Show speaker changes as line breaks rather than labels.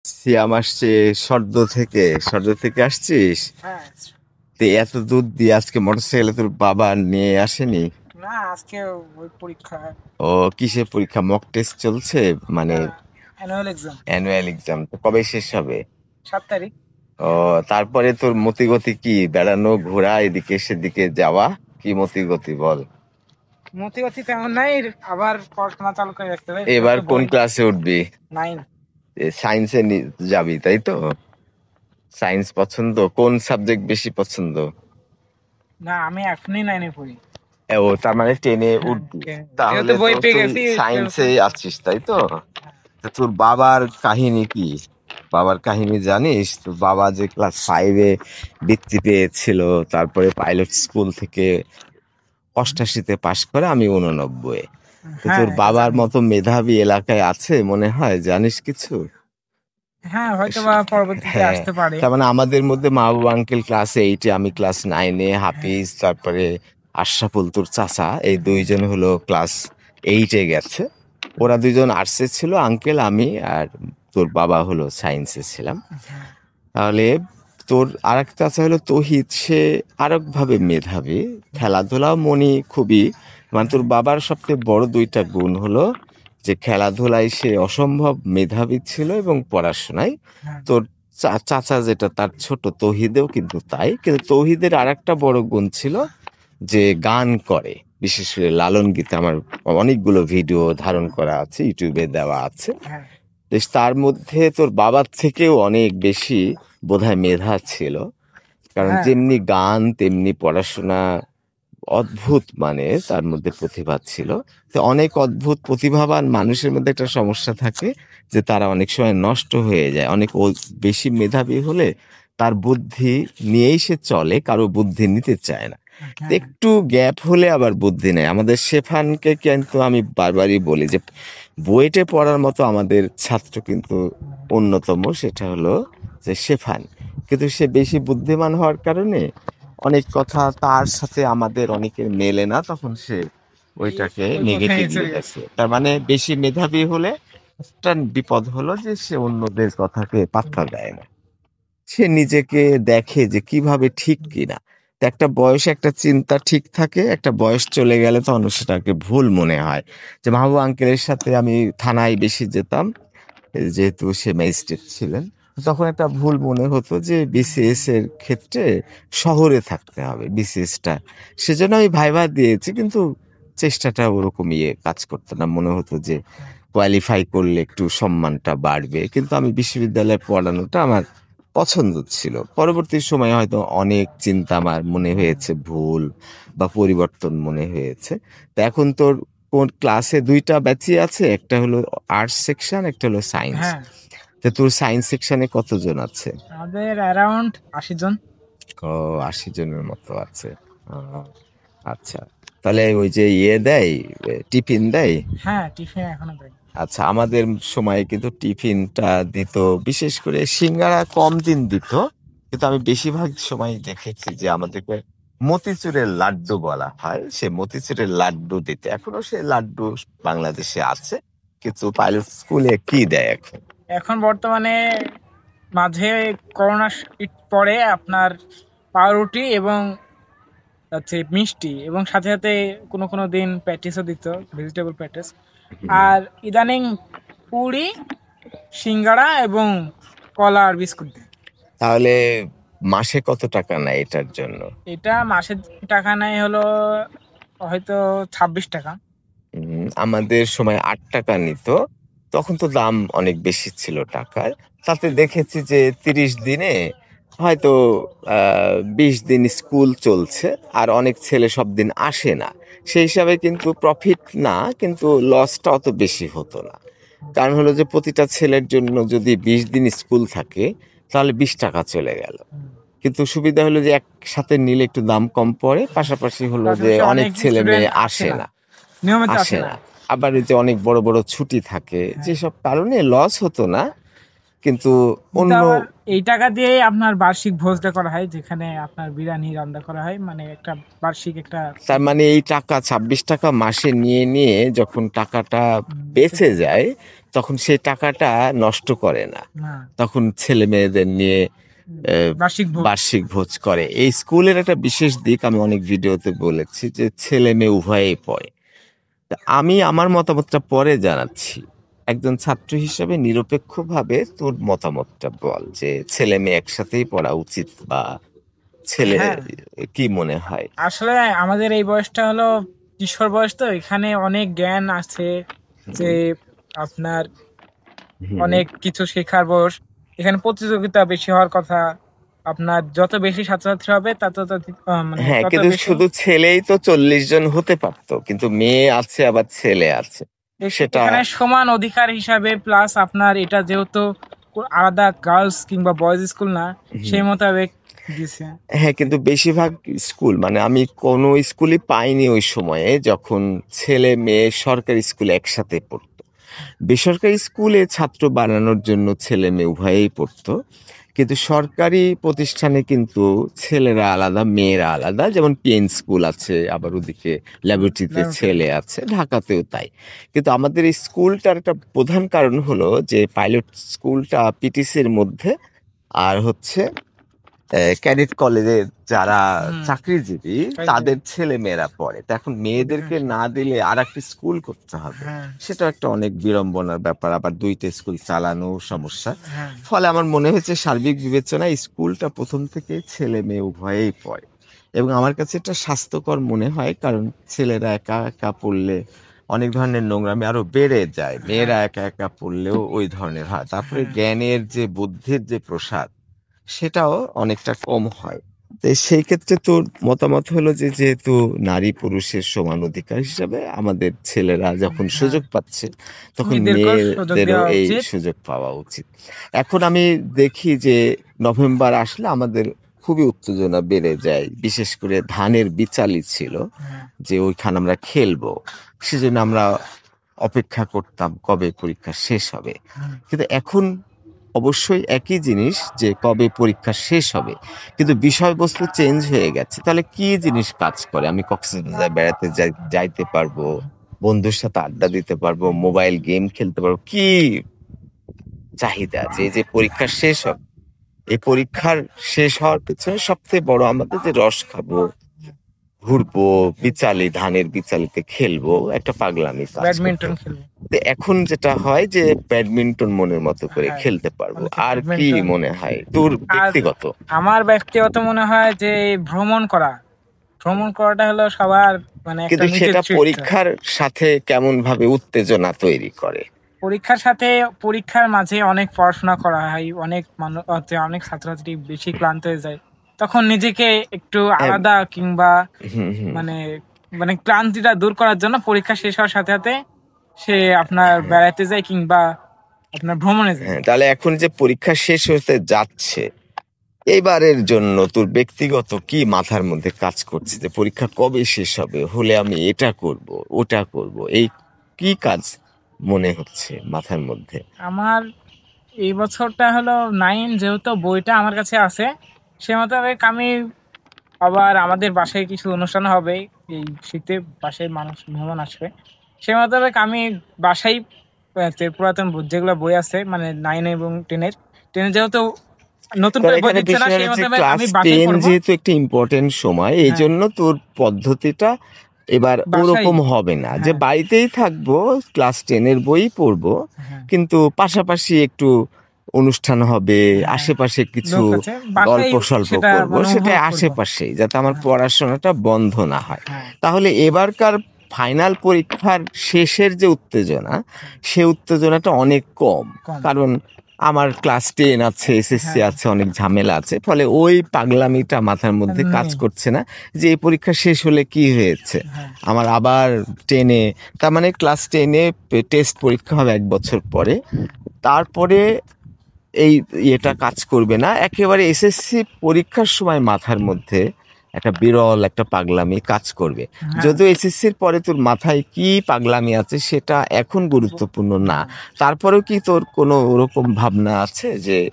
সিয়াম আসছে সর্দ থেকে আসছিস।
হ্যাঁ।
তো এত দূর দিয়ে আজকে মোটরসাইকেলে তোর বাবা নিয়ে আসেনি?
না, আজকে ওই পরীক্ষা।
ও, কিসের পরীক্ষা? মক টেস্ট চলছে? মানে
হ্যাঁ, অ্যানুয়াল এক্সাম।
অ্যানুয়াল এক্সাম তো কবে শেষ হবে?
7 তারিখ।
ও, তারপরে তোর মতিগতি কি? বেড়ানো, ঘোরা, এদিকে সেদিকে যাওয়া, কি মতিগতি বল?
মতিগতি তেমন নাই, আবার পড়াশোনা চালু করে রাখতে হবে।
এবার
তো
কোন
বই
ক্লাসে উঠবি?
9।
সায়েন্সে যাবি তাই তো? সায়েন্স পছন্দ? কোন সাবজেক্ট বেশি পছন্দ?
না, আমি এখনই 9-এ পড়ি।
ও, তার মানে টেনে
হ্যাঁ,
উঠবি।
যেহেতু
তাহলে
বই
তো
পেয়ে
তুই
গেছি
সায়েন্সে আছিস তাই তো? তা তোর বাবার কাহিনী কি? বাবার কাহিনী জানিস? তোর বাবা যে ক্লাস 5-এ বৃত্তি পেয়েছিল, তারপরে পাইলট স্কুল থেকে 88-তে পাশ করে, আমি 89-এ। তো
হ্যাঁ,
তোর
এটা
বাবার
জানি।
মতো মেধাবী এলাকায় আছে মনে হয়, জানিস কিছু?
হ্যাঁ, হয়তো বা পরবর্তীতে
হ্যাঁ,
আসতে পারে।
তার মানে আমাদের মধ্যে মাহবুব আঙ্কেল ক্লাস 8-এ, আমি ক্লাস 9-এ,
হ্যাঁ,
হাফিজ, তারপরে আশরাফুল তোর চাচা, এই দুইজন হলো ক্লাস 8-এ গেছে। ওরা দুইজন আর্টসে ছিল, আঙ্কেল, আমি আর তোর বাবা হলো সায়েন্সে ছিলাম।
হ্যাঁ,
তাহলে তোর আরেক চাচা হলো তহিদ, সে আরেক ভাবে মেধাবী, খেলাধুলা মনি খুবই। মানে তোর বাবার সবচেয়ে বড় দুইটা গুণ হলো যে খেলাধুলায় সে অসম্ভব মেধাবী ছিল এবং পড়াশোনায়।
হ্যাঁ,
তোর চাচা যেটা, তার ছোট তৌহিদেও কিন্তু তাই, কিন্তু তৌহিদের আরেকটা বড় গুণ ছিল যে গান করে। বিশেষ করে লালন গীতে আমার অনেকগুলো ভিডিও ধারণ করা আছে, ইউটিউবে দেওয়া আছে।
হ্যাঁ,
বেশ, তার মধ্যে তোর বাবার থেকেও অনেক বেশি বোধহয় মেধা ছিল। কারণ
হ্যাঁ,
যেমনি গান তেমনি পড়াশোনা, অদ্ভুত মানে তার মধ্যে প্রতিভা ছিল। তো অনেক অদ্ভুত প্রতিভাবান মানুষের মধ্যে একটা সমস্যা থাকে যে তারা অনেক সময় নষ্ট হয়ে যায়। অনেক বেশি মেধাবী হলে তার বুদ্ধি নিয়েই সে চলে, কারো বুদ্ধি নিতে চায় না। তো
হ্যাঁ,
একটু গ্যাপ হলে আবার বুদ্ধি নেয়। আমাদের শেফানকে কিন্তু আমি বারবারই বলি যে বুয়েটে পড়ার মতো আমাদের ছাত্র কিন্তু অন্যতম, সেটা হলো যে শেফান। কিন্তু সে বেশি বুদ্ধিমান হওয়ার কারণে অনেক কথা তার সাথে আমাদের অনেকের মেলে না, তখন সে ওইটাকে
ওই পথে
নেগেটিভলি
চলে গেছে।
দেখে। তার মানে বেশি মেধাবী হলে একটা বিপদ হলো যে সে অন্যদের কথাকে পাত্তা দেয় না। সে নিজেকে দেখে যে কিভাবে ঠিক কিনা। তো একটা বয়সে একটা চিন্তা ঠিক থাকে, একটা বয়স চলে গেলে তখন সেটাকে ভুল মনে হয়। যে মাহবুব আঙ্কেলের সাথে আমি থানায় বেশি যেতাম, যেহেতু সে ম্যাজিস্ট্রেট ছিলেন। তখন একটা ভুল মনে হতো যে বিসিএস এর ক্ষেত্রে শহরে থাকতে হবে বিসিএসটা। সেজন্য আমি ভাইভা দিয়েছি, কিন্তু চেষ্টাটা ওরকম কাজ করতো না। মনে হতো যে কোয়ালিফাই করলে একটু সম্মানটা বাড়বে, কিন্তু আমি বিশ্ববিদ্যালয়ে পড়ানোটা আমার পছন্দ ছিল। পরবর্তী সময়ে হয়তো অনেক চিন্তা আমার মনে হয়েছে ভুল, বা পরিবর্তন মনে হয়েছে। তো এখন তোর কোন ক্লাসে দুইটা ব্যাচই আছে, একটা হলো আর্টস সেকশন, একটা হলো সায়েন্স।
হ্যাঁ,
তো তোর সায়েন্স সেকশনে কতজন আছে?
আমাদের অ্যারাউন্ড 80 জন।
ও, 80 জনের মতো আছে। আহ, আচ্ছা, তাহলে ওই যে দেয়, টিফিন দেয়?
হ্যাঁ, টিফিন এখনো দেয়।
আচ্ছা, আমাদের সময় কিন্তু টিফিনটা দিত, বিশেষ করে সিঙ্গারা কম দিন দিত, কিন্তু আমি বেশিরভাগ সময় দেখেছি যে আমাদেরকে মতিচুরের লাড্ডু বলা হয়, সে মতিচুরের লাড্ডু দিতে। এখনো সে লাড্ডু বাংলাদেশে আছে, কিন্তু পাইলট স্কুলে কি দেয় এখন?
এখন বর্তমানে মাঝে করোনা পরে আপনার পাউরুটি এবং হচ্ছে মিষ্টি, এবং সাথে সাথে কোনো কোনো দিন প্যাটিসও দিত, ভেজিটেবল প্যাটিস।
হুম।
আর ইদানিং পুরি, সিঙ্গাড়া এবং কলা আর বিস্কুট দেয়।
তাহলে মাসে কত টাকা নেয় এটার জন্য?
এটা মাসে টাকা নেয় হলো হয়তো 26 টাকা।
আমাদের সময় 8 টাকা নিত। তখন তো দাম অনেক বেশি ছিল টাকার। তাতে দেখেছি যে 30 দিনে হয়তো 20 দিন স্কুল চলছে, আর অনেক ছেলে সব দিন আসে না। সেই হিসাবে কিন্তু প্রফিট না, কিন্তু লসটা অত বেশি হতো না। কারণ হলো যে প্রতিটা ছেলের জন্য যদি 20 দিন স্কুল থাকে, তাহলে 20 টাকা চলে গেল। কিন্তু সুবিধা হলো যে একসাথে নিলে একটু দাম কম পড়ে, পাশাপাশি হলো যে
পাশাপাশি
অনেক
অনেক
ছেলে
স্টুডেন্ট
মেয়ে
আসে
আসে
না,
না।
নিয়মিত আসে
আসে
না।
না। আবার এই যে অনেক বড় বড় ছুটি থাকে,
হ্যাঁ,
যেসব কারণে লস হতো না। কিন্তু
কিন্তু
অন্য
আবার এই টাকা দিয়ে আপনার বার্ষিক ভোজটা করা হয়, যেখানে আপনার বিরিয়ানি রান্না করা হয়, মানে একটা বার্ষিক একটা
তার মানে এই টাকা 26 টাকা মাসে নিয়ে নিয়ে যখন টাকাটা বেঁচে যায় তখন সেই টাকাটা নষ্ট করে না,
না,
তখন ছেলে মেয়েদের নিয়ে
বার্ষিক ভোজ।
বার্ষিক ভোজ করে। এই স্কুলের একটা বিশেষ দিক আমি অনেক ভিডিওতে বলেছি যে ছেলে মেয়ে উভয়েই পড়ে। তা আমি আমার মতামতটা পরে জানাচ্ছি, একজন ছাত্র হিসেবে নিরপেক্ষভাবে তোর মতামতটা বল যে ছেলে মেয়ে একসাথেই পড়া উচিত বা ছেলে
হ্যাঁ,
কি মনে হয়?
আসলে আমাদের এই বয়সটা হলো কিশোর বয়স, তো এখানে অনেক জ্ঞান আছে, যে আপনার
হুম।
অনেক কিছু শেখার বয়স। এখানে প্রতিযোগিতা বেশি হওয়ার কথা, আপনার যত বেশি ছাত্রছাত্রী হবে তত মানে
হ্যাঁ,
তত
কিন্তু
বেশি
শুধু ছেলেই তো 40 জন হতে পারতো, কিন্তু মেয়ে আছে আবার ছেলে আছে, সেটা
এখানে সমান অধিকার হিসাবে, প্লাস আপনার এটা যেহেতু আলাদা গার্লস কিংবা বয়েজ স্কুল না, সেই মোতাবেক দিছে।
হ্যাঁ, কিন্তু বেশিরভাগ স্কুল মানে আমি কোনো স্কুলই পাইনি ওই সময়ে যখন ছেলে মেয়ে সরকারি স্কুলে একসাথে পড়তো। বেসরকারি স্কুলে ছাত্র বানানোর জন্য ছেলে মেয়ে উভয়েই পড়তো, কিন্তু সরকারি প্রতিষ্ঠানে কিন্তু ছেলেরা আলাদা মেয়েরা আলাদা, যেমন পিএন স্কুল আছে, আবার ওদিকে ল্যাবরেটরিতে ছেলে আছে, ঢাকাতেও তাই। কিন্তু আমাদের এই স্কুলটার একটা প্রধান কারণ হলো যে পাইলট স্কুলটা পিটিসির মধ্যে, আর হচ্ছে ক্যাডেট কলেজের যারা চাকরিজীবী তাদের ছেলে মেয়েরা পড়ে। তো এখন মেয়েদেরকে না দিলে আর একটা স্কুল করতে হবে, সেটা একটা অনেক বিড়ম্বনার ব্যাপার, আবার দুইটা স্কুল চালানো সমস্যা। ফলে আমার মনে হয়েছে সার্বিক বিবেচনায় স্কুলটা প্রথম থেকে ছেলে মেয়ে উভয়েই পড়ে, এবং আমার কাছে এটা স্বাস্থ্যকর মনে হয়, কারণ ছেলেরা একা একা পড়লে অনেক ধরনের নোংরামি আরো বেড়ে যায়, মেয়েরা একা একা পড়লেও ওই ধরনের হয়, তারপরে জ্ঞানের যে বুদ্ধির যে প্রসার সেটাও অনেকটা কম হয়। তো সেই ক্ষেত্রে তোর মতামত হলো যে যেহেতু নারী পুরুষের সমান অধিকার হিসাবে আমাদের ছেলেরা যখন সুযোগ পাচ্ছে তখন
মেয়েদেরকেও সুযোগ
মেয়েদেরও
দেওয়া
এই
উচিত।
সুযোগ পাওয়া উচিত। এখন আমি দেখি যে নভেম্বর আসলে আমাদের খুবই উত্তেজনা বেড়ে যায়, বিশেষ করে ধানের বিচালি ছিল যে ওইখানে আমরা খেলবো, সেজন্য আমরা অপেক্ষা করতাম কবে পরীক্ষা শেষ হবে। কিন্তু এখন অবশ্যই একই জিনিস যে কবে পরীক্ষা শেষ হবে, কিন্তু বিষয়বস্তু চেঞ্জ হয়ে গেছে। তাহলে কি জিনিস কাজ করে? আমি কক্সবাজার বেড়াতে যাইতে পারবো, বন্ধুর সাথে আড্ডা দিতে পারবো, মোবাইল গেম খেলতে পারবো, কি চাহিদা যে যে পরীক্ষা শেষ হবে, এই পরীক্ষার শেষ হওয়ার পেছনে সবচেয়ে বড় আমাদের যে রস খাবো, ঘুরবো, বিচালি ধানের বিচালিতে খেলবো, একটা পাগলামি কাজ করতো।
ব্যাডমিন্টন খেলবো।
তো এখন যেটা হয় যে ব্যাডমিন্টন মনের মতো করে খেলতে পারবো। আর কি মনে হয় তোর ব্যক্তিগত?
আমার ব্যক্তিগত মনে হয় যে ভ্রমণ করাটা হলো সবার মানে একটা
কিন্তু সেটা
নিজের
পরীক্ষার সাথে কেমন ভাবে উত্তেজনা তৈরি করে?
পরীক্ষার মাঝে অনেক পড়াশোনা করা হয়, অনেক মানুষ অনেক ছাত্রছাত্রী বেশি ক্লান্ত হয়ে যায়, তখন নিজেকে একটু আলাদা কিংবা মানে মানে ক্লান্তিটা দূর করার জন্য পরীক্ষা শেষ হওয়ার সাথে সাথে সে আপনার বেড়াতে যায় কিংবা আপনার ভ্রমণে যায়।
তাহলে এখন যে পরীক্ষা শেষ হতে যাচ্ছে, এইবারের জন্য তোর ব্যক্তিগত কি মাথার মধ্যে কাজ করছে যে পরীক্ষা কবে শেষ হবে, হলে আমি এটা করব ওটা করব, এই কি কাজ মনে হচ্ছে মাথার মধ্যে?
আমার এই বছরটা হলো 9, যেহেতু বইটা আমার কাছে আছে, সে মোতাবেক আমি আবার আমাদের বাসায় কিছু অনুষ্ঠান হবে এই শীতে, বাসায় মানুষ মেহমান আসবে, সে মোতাবেক আমি বাসায় পুরাতন যেগুলো বই আছে মানে 9 এবং 10-এর যেহেতু নতুন করে বই দিচ্ছে না, সেই মোতাবেক আমি বাসায় পড়বো।
যেহেতু একটা ইম্পর্টেন্ট সময়, এই জন্য তোর পদ্ধতিটা এবার ওরকম হবে না যে বাড়িতেই থাকবো, ক্লাস 10-এর বই পড়বো, কিন্তু পাশাপাশি একটু অনুষ্ঠান হবে, আশেপাশে কিছু গল্প স্বল্প করবো, সেটা আশেপাশেই, যাতে আমার পড়াশোনাটা বন্ধ না হয়। তাহলে এবারকার ফাইনাল পরীক্ষার শেষের যে উত্তেজনা, সে উত্তেজনাটা অনেক কম, কারণ আমার ক্লাস 10 আছে, এসএসসি আছে, অনেক ঝামেলা আছে, ফলে ওই পাগলামিটা মাথার মধ্যে কাজ করছে না যে এই পরীক্ষা শেষ হলে কি হয়েছে, আমার আবার 10-এ, তার মানে ক্লাস 10-এ টেস্ট পরীক্ষা হবে 1 বছর পরে, তারপরে এই এটা কাজ করবে না। একেবারে এসএসসি পরীক্ষার সময় মাথার মধ্যে একটা বিরল একটা পাগলামি কাজ করবে।
হ্যাঁ।
যদিও এসএসসির পরে তোর মাথায় কি পাগলামি আছে সেটা এখন গুরুত্বপূর্ণ না। তারপরেও কি তোর কোনো ওরকম ভাবনা আছে যে